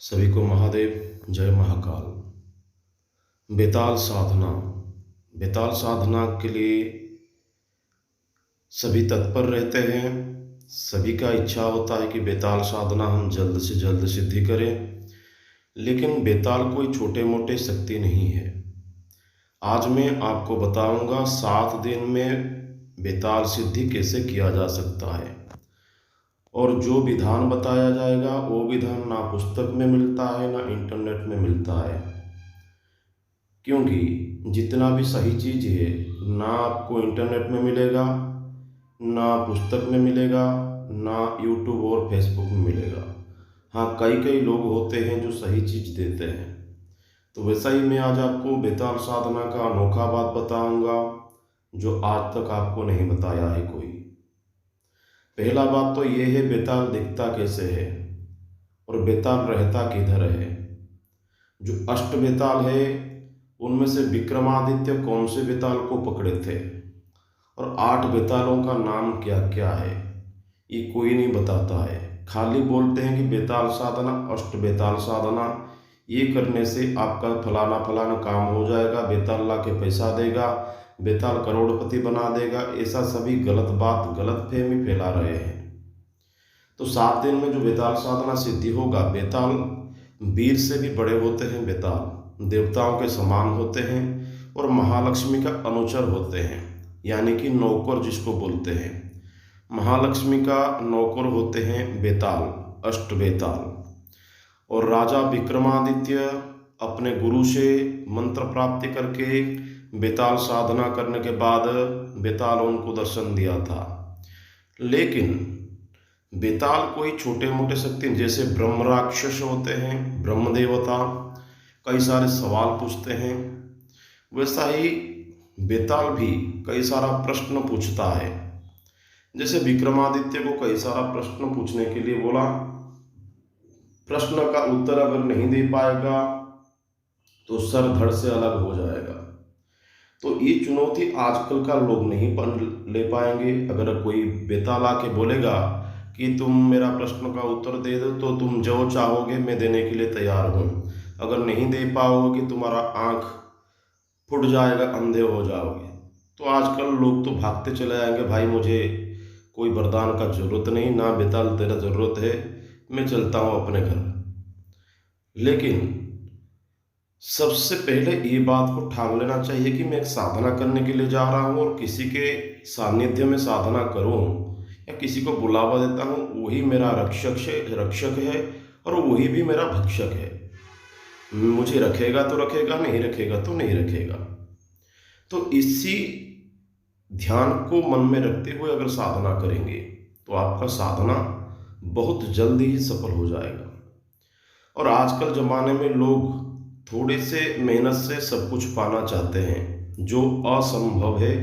सभी को महादेव जय महाकाल। बेताल साधना। बेताल साधना के लिए सभी तत्पर रहते हैं। सभी का इच्छा होता है कि बेताल साधना हम जल्द से जल्द सिद्धि करें, लेकिन बेताल कोई छोटे मोटे शक्ति नहीं है। आज मैं आपको बताऊंगा 7 दिन में बेताल सिद्धि कैसे किया जा सकता है। और जो विधान बताया जाएगा वो विधान ना पुस्तक में मिलता है ना इंटरनेट में मिलता है, क्योंकि जितना भी सही चीज़ है ना आपको इंटरनेट में मिलेगा, ना पुस्तक में मिलेगा, ना यूट्यूब और फेसबुक में मिलेगा। हाँ, कई कई लोग होते हैं जो सही चीज़ देते हैं। तो वैसा ही मैं आज आपको बेताल साधना का अनोखा बात बताऊंगा जो आज तक आपको नहीं बताया है कोई। पहला बात तो ये है, बेताल दिखता कैसे है और बेताल रहता किधर है। जो अष्ट बेताल है उनमें से विक्रमादित्य कौन से बेताल को पकड़े थे और 8 बेतालों का नाम क्या क्या है ये कोई नहीं बताता है। खाली बोलते हैं कि बेताल साधना, अष्ट बेताल साधना, ये करने से आपका फलाना फलाना काम हो जाएगा, बेताल ला के पैसा देगा, बेताल करोड़पति बना देगा। ऐसा सभी गलत बात, गलत फहमी फैला रहे हैं। तो 7 दिन में जो बेताल साधना सिद्धि होगा, बेताल वीर से भी बड़े होते हैं, बेताल देवताओं के समान होते हैं और महालक्ष्मी का अनुचर होते हैं, यानी कि नौकर जिसको बोलते हैं। महालक्ष्मी का नौकर होते हैं बेताल, अष्ट बेताल। और राजा विक्रमादित्य अपने गुरु से मंत्र प्राप्ति करके बेताल साधना करने के बाद बेताल उनको दर्शन दिया था। लेकिन बेताल कोई छोटे मोटे शक्ति, जैसे ब्रह्म राक्षस होते हैं, ब्रह्म देवता कई सारे सवाल पूछते हैं, वैसा ही बेताल भी कई सारा प्रश्न पूछता है। जैसे विक्रमादित्य को कई सारा प्रश्न पूछने के लिए बोला, प्रश्न का उत्तर अगर नहीं दे पाएगा तो सर धड़ से अलग हो जाएगा। तो ये चुनौती आजकल का लोग नहीं ले पाएंगे। अगर कोई बेताल आके बोलेगा कि तुम मेरा प्रश्न का उत्तर दे दो तो तुम जो चाहोगे मैं देने के लिए तैयार हूँ, अगर नहीं दे पाओगे कि तुम्हारा आँख फूट जाएगा, अंधे हो जाओगे। तो आजकल लोग तो भागते चले जाएंगे, भाई मुझे कोई वरदान का जरूरत नहीं, ना बेताल तेरा जरूरत है, मैं चलता हूँ अपने घर। लेकिन सबसे पहले ये बात को ठान लेना चाहिए कि मैं एक साधना करने के लिए जा रहा हूँ और किसी के सानिध्य में साधना करूँ या किसी को बुलावा देता हूँ, वही मेरा रक्षक है और वही भी मेरा भक्षक है। मुझे रखेगा तो रखेगा, नहीं रखेगा तो नहीं रखेगा। तो इसी ध्यान को मन में रखते हुए अगर साधना करेंगे तो आपका साधना बहुत जल्दी ही सफल हो जाएगा। और आजकल ज़माने में लोग थोड़े से मेहनत से सब कुछ पाना चाहते हैं, जो असंभव है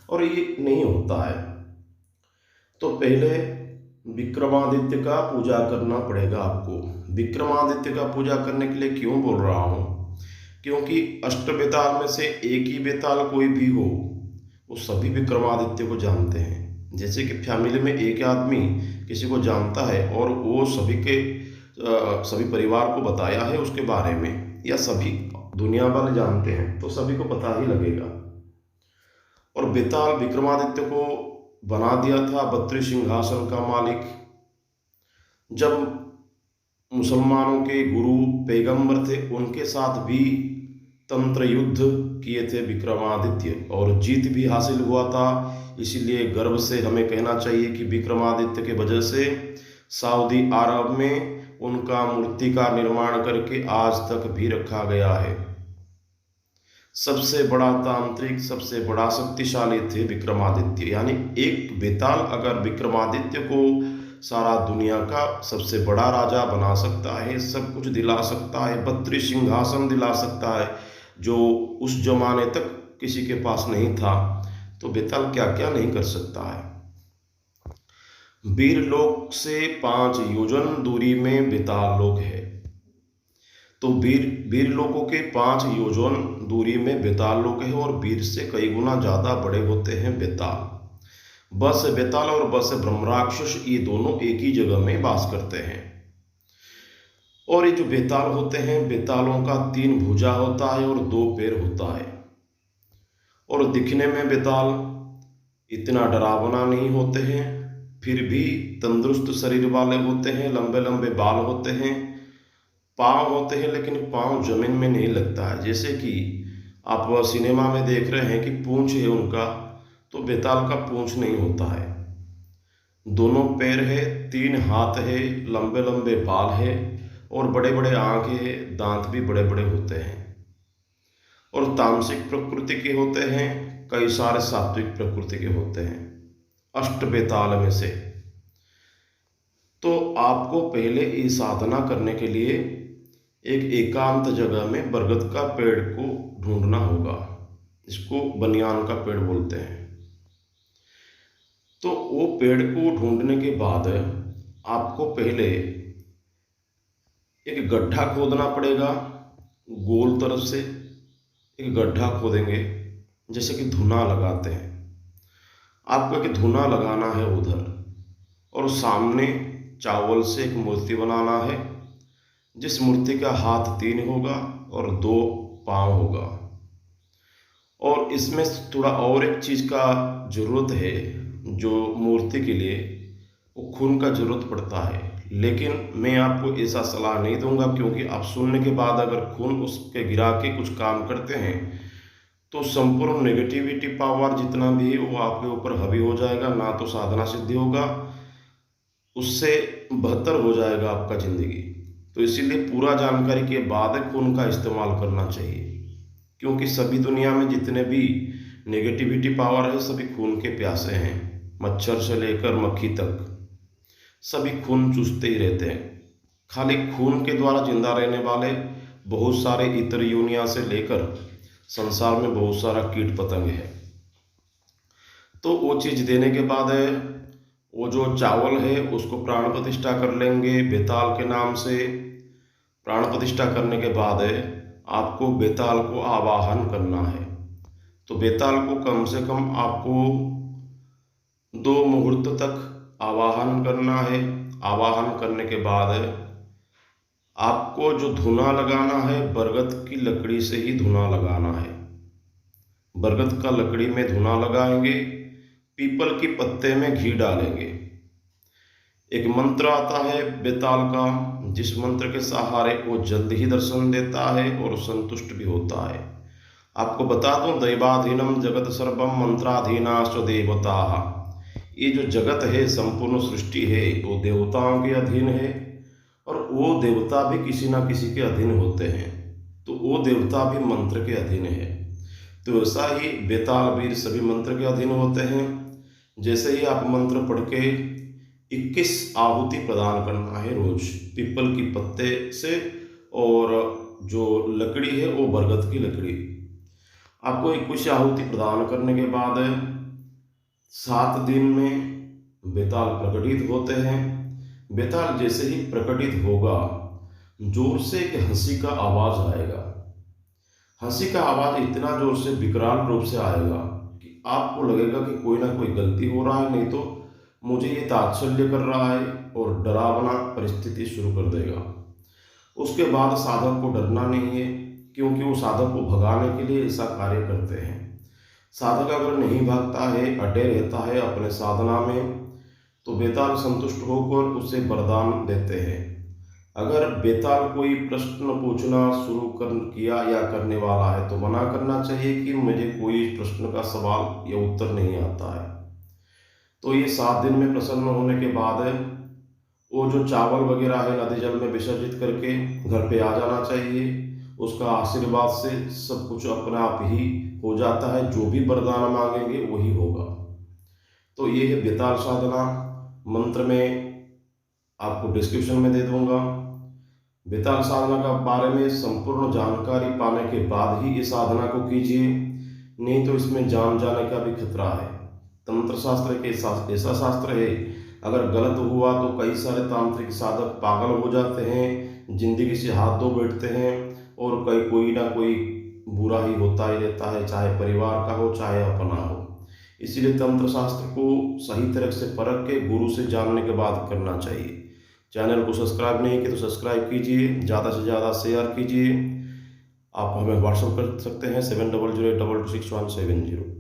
और ये नहीं होता है। तो पहले विक्रमादित्य का पूजा करना पड़ेगा आपको। विक्रमादित्य का पूजा करने के लिए क्यों बोल रहा हूँ, क्योंकि अष्ट बेताल में से एक ही बेताल कोई भी हो, वो सभी विक्रमादित्य को जानते हैं। जैसे कि फैमिली में एक आदमी किसी को जानता है और वो सभी परिवार को बताया है उसके बारे में, या सभी दुनिया वाले जानते हैं, तो सभी को पता ही लगेगा। और बेताल विक्रमादित्य को बना दिया था 32 सिंहासन का मालिक। जब मुसलमानों के गुरु पैगंबर थे, उनके साथ भी तंत्र युद्ध किए थे विक्रमादित्य और जीत भी हासिल हुआ था। इसीलिए गर्व से हमें कहना चाहिए कि विक्रमादित्य के वजह से सऊदी अरब में उनका मूर्ति का निर्माण करके आज तक भी रखा गया है। सबसे बड़ा तांत्रिक, सबसे बड़ा शक्तिशाली थे विक्रमादित्य। यानी एक बेताल अगर विक्रमादित्य को सारा दुनिया का सबसे बड़ा राजा बना सकता है, सब कुछ दिला सकता है, 32 सिंहासन दिला सकता है, जो उस जमाने तक किसी के पास नहीं था, तो बेताल क्या क्या नहीं कर सकता है। वीर लोक से 5 योजन दूरी में बेताल लोक है। तो वीर लोकों के 5 योजन दूरी में बेताल लोक है और वीर से कई गुना ज्यादा बड़े होते हैं बेताल। बस बेताल और बस ब्रह्म राक्षस, ये दोनों एक ही जगह में वास करते हैं। और ये जो बेताल होते हैं, बेतालों का 3 भुजा होता है और 2 पैर होता है। और दिखने में बेताल इतना डरावना नहीं होते हैं, फिर भी तंदुरुस्त शरीर वाले होते हैं, लंबे लंबे बाल होते हैं, पाँव होते हैं, लेकिन पाँव जमीन में नहीं लगता है। जैसे कि आप सिनेमा में देख रहे हैं कि पूंछ है उनका, तो बेताल का पूंछ नहीं होता है। दोनों पैर है, 3 हाथ है, लंबे लंबे बाल है और बड़े बड़े आँख है, दांत भी बड़े बड़े होते हैं। और तामसिक प्रकृति के होते हैं, कई सारे सात्विक प्रकृति के होते हैं, अष्ट बेताल में से। तो आपको पहले ये साधना करने के लिए एक एकांत जगह में बरगद का पेड़ को ढूंढना होगा। इसको बनियान का पेड़ बोलते हैं। तो वो पेड़ को ढूंढने के बाद आपको पहले एक गड्ढा खोदना पड़ेगा। गोल तरफ से एक गड्ढा खोदेंगे, जैसे कि धुना लगाते हैं। आपको एक धुना लगाना है उधर, और सामने चावल से एक मूर्ति बनाना है, जिस मूर्ति का हाथ 3 होगा और 2 पाँव होगा। और इसमें थोड़ा और एक चीज़ का ज़रूरत है, जो मूर्ति के लिए वो खून का ज़रूरत पड़ता है। लेकिन मैं आपको ऐसा सलाह नहीं दूंगा, क्योंकि आप सुनने के बाद अगर खून उसके गिरा के कुछ काम करते हैं तो संपूर्ण नेगेटिविटी पावर जितना भी है वो आपके ऊपर हावी हो जाएगा। ना तो साधना सिद्धि होगा, उससे बेहतर हो जाएगा आपका ज़िंदगी। तो इसीलिए पूरा जानकारी के बाद खून का इस्तेमाल करना चाहिए, क्योंकि सभी दुनिया में जितने भी नेगेटिविटी पावर है सभी खून के प्यासे हैं। मच्छर से लेकर मक्खी तक सभी खून चूसते ही रहते हैं। खाली खून के द्वारा जिंदा रहने वाले बहुत सारे इतर योनिया से लेकर संसार में बहुत सारा कीट पतंग है। तो वो चीज़ देने के बाद वो जो चावल है उसको प्राण प्रतिष्ठा कर लेंगे बेताल के नाम से। प्राण प्रतिष्ठा करने के बाद आपको बेताल को आवाहन करना है। तो बेताल को कम से कम आपको 2 मुहूर्त तक आवाहन करना है। आवाहन करने के बाद आपको जो धुना लगाना है, बरगद की लकड़ी से ही धुना लगाना है। बरगद का लकड़ी में धुना लगाएंगे, पीपल की पत्ते में घी डालेंगे। एक मंत्र आता है बेताल का, जिस मंत्र के सहारे वो जल्द ही दर्शन देता है और संतुष्ट भी होता है। आपको बता दूं, दैवाधीनम जगत सर्वम मंत्राधीनाश्च देवता। ये जो जगत है, संपूर्ण सृष्टि है, वो देवताओं के अधीन है, और वो देवता भी किसी ना किसी के अधीन होते हैं। तो वो देवता भी मंत्र के अधीन है। तो वैसा ही बेताल वीर सभी मंत्र के अधीन होते हैं। जैसे ही आप मंत्र पढ़ के 21 आहुति प्रदान करना है रोज, पीपल की पत्ते से, और जो लकड़ी है वो बरगद की लकड़ी। आपको 21 आहुति प्रदान करने के बाद 7 दिन में बेताल प्रकटित होते हैं। बेताल जैसे ही प्रकटित होगा, जोर से एक हंसी का आवाज आएगा। हंसी का आवाज इतना जोर से विकराल रूप से आएगा कि आपको लगेगा कि कोई ना कोई गलती हो रहा है, नहीं तो मुझे ये तात्सल्य कर रहा है, और डरावना परिस्थिति शुरू कर देगा। उसके बाद साधक को डरना नहीं है, क्योंकि वो साधक को भगाने के लिए ऐसा कार्य करते हैं। साधक अगर नहीं भागता है, अटे रहता है अपने साधना में, तो बेताल संतुष्ट होकर उसे वरदान देते हैं। अगर बेताल कोई प्रश्न पूछना शुरू किया या करने वाला है, तो मना करना चाहिए कि मुझे कोई प्रश्न का सवाल या उत्तर नहीं आता है। तो ये 7 दिन में प्रसन्न होने के बाद वो जो चावल वगैरह है नदी जल में विसर्जित करके घर पे आ जाना चाहिए। उसका आशीर्वाद से सब कुछ अपने आप ही हो जाता है। जो भी वरदान मांगेंगे वही होगा। तो ये है बेताल साधना। मंत्र में आपको डिस्क्रिप्शन में दे दूंगा। बेताल साधना का बारे में संपूर्ण जानकारी पाने के बाद ही इस साधना को कीजिए, नहीं तो इसमें जान जाने का भी खतरा है। तंत्र शास्त्र के ऐसा शास्त्र है, अगर गलत हुआ तो कई सारे तांत्रिक साधक पागल हो जाते हैं, जिंदगी से हाथ धो बैठते हैं, और कोई ना कोई बुरा ही होता ही रहता है, चाहे परिवार का हो चाहे अपना हो। इसीलिए तंत्र शास्त्र को सही तरह से परख के गुरु से जानने के बाद करना चाहिए। चैनल को सब्सक्राइब नहीं किया तो सब्सक्राइब कीजिए, ज़्यादा से ज़्यादा शेयर कीजिए। आप हमें व्हाट्सअप कर सकते हैं 7008226170।